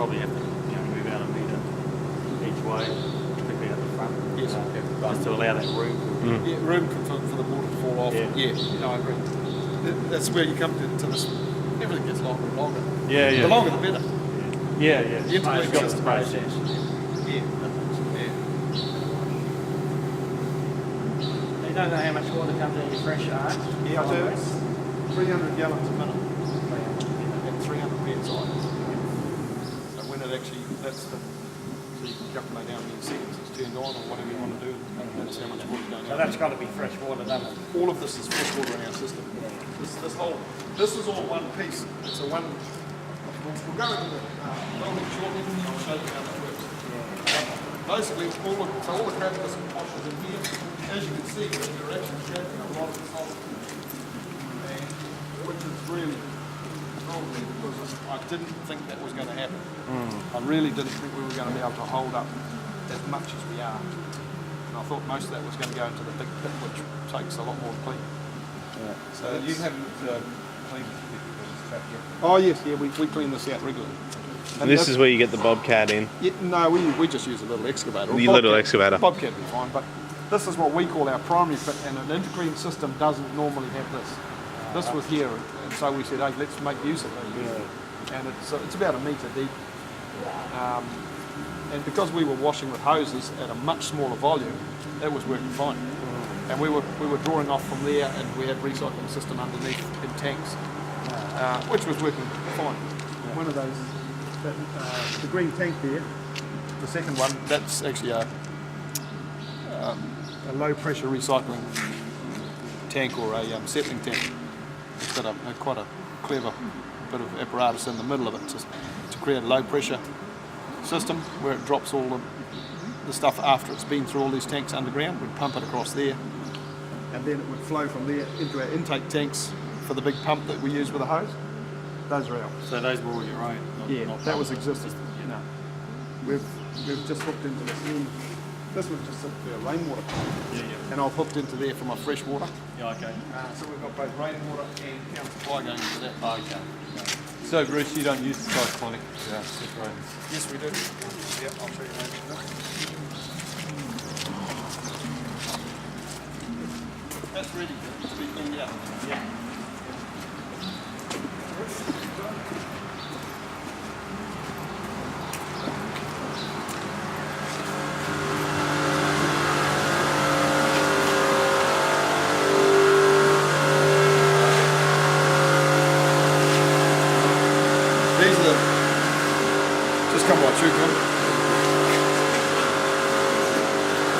probably have to move out a metre each way, particularly at the front. Yes. Just to allow that room. Yeah, room for the water to fall off. Yeah, I agree. That's where you come to this. Everything gets longer and longer. Yeah. The longer the better. Yeah. The Interclean system. Yeah. You don't know how much water comes in your fresh yard? Yeah, I do. 300 gallons a minute. At 300 psi. So when it actually, that's the, so you can calculate how many seconds it's turned on or whatever you want to do. That's how much water going out. So that's got to be fresh water, doesn't it? All of this is fresh water in our system. This is all one piece. It's a one. We'll go into the building shortly and I'll show you how that works. Basically, all the crap just washes in here. As you can see, you're actually creating a lot of salt, and which is really wrong because I didn't think that was going to happen. I really didn't think we were going to be able to hold up as much as we are. And I thought most of that was going to go into the big pit, which takes a lot more to clean. Yeah. So you haven't cleaned this bit because it's trapped yet? Oh yes, yeah, we clean this out regularly. And this is where you get the bobcat in. Yeah, no, we just use a little excavator. The little excavator. Bobcat would be fine, but this is what we call our primary pit, and an Interclean system doesn't normally have this. This was here, and so we said, hey, let's make use of it. Yeah. And it's about a metre deep. And because we were washing with hoses at a much smaller volume, it was working fine. And we were drawing off from there, and we had recycling system underneath in tanks, which was working fine. One of those, the green tank there, the second one, that's actually a low pressure recycling tank or a settling tank. It's got quite a clever bit of apparatus in the middle of it to create a low pressure system where it drops all the stuff after it's been through all these tanks underground. We'd pump it across there, and then it would flow from there into our intake tanks for the big pump that we use with a hose. Those are ours. So those were all your own? That was existing. No. We've just hooked into this end. This was just simply a rainwater pump. And I've hooked into there for my fresh water. Yeah, okay. So we've got both rainwater and counter supply going into that. Okay. So Bruce, you don't use the cyclonic separators? Yes, we do. Yep, I'll show you later. That's ready to be cleaned out. Yeah. These are just come right through, John.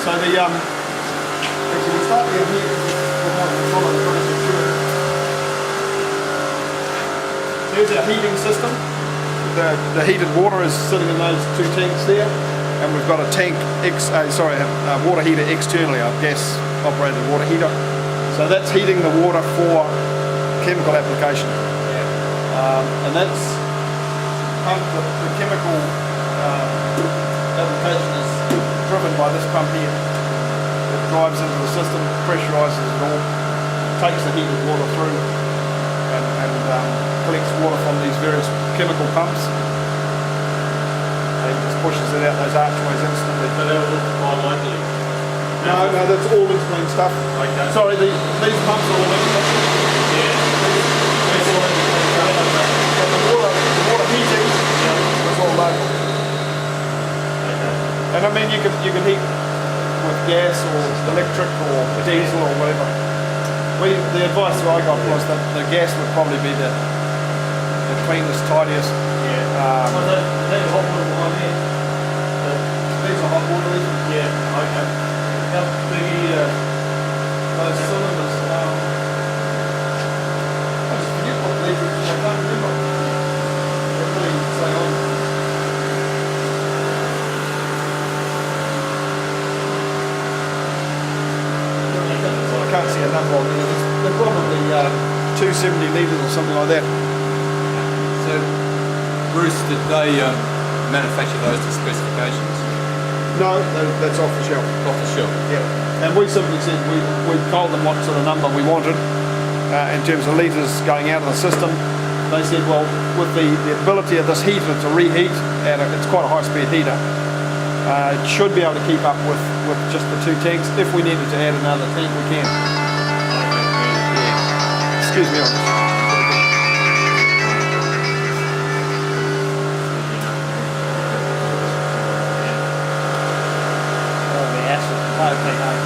So actually we start down here because we'll follow the process through. There's our heating system. The heated water is sitting in those two tanks there, and we've got a water heater externally, a gas operated water heater. So that's heating the water for chemical application. And that's the chemical application is driven by this pump here. It drives into the system, pressurises it all, takes the heated water through and collects water from these various chemical pumps and just pushes it out those archways instantly. So that was all locally? No, that's all Interclean stuff. Okay. Sorry, these pumps are all Interclean. Yeah. These are all Interclean stuff. But the water heating is all local. Okay. And I mean, you can heat with gas or electric or diesel or whatever. The advice that I got was that the gas would probably be the cleanest, tidiest. Yeah. That's hot water behind there. These are hot water heaters. Yeah. Okay. How big those cylinders? I just forget what liters. I can't remember. They're really say on. I can't see a number on there. They're probably 270 litres or something like that. So Bruce, did they manufacture those to specifications? No, that's off the shelf. Off the shelf? Yeah. And we simply said we told them what sort of number we wanted in terms of litres going out of the system, they said, well, with the ability of this heater to reheat, it's quite a high-speed heater, it should be able to keep up with just the 2 tanks. If we needed to add another tank, we can. Excuse me. Oh, the acid, propane,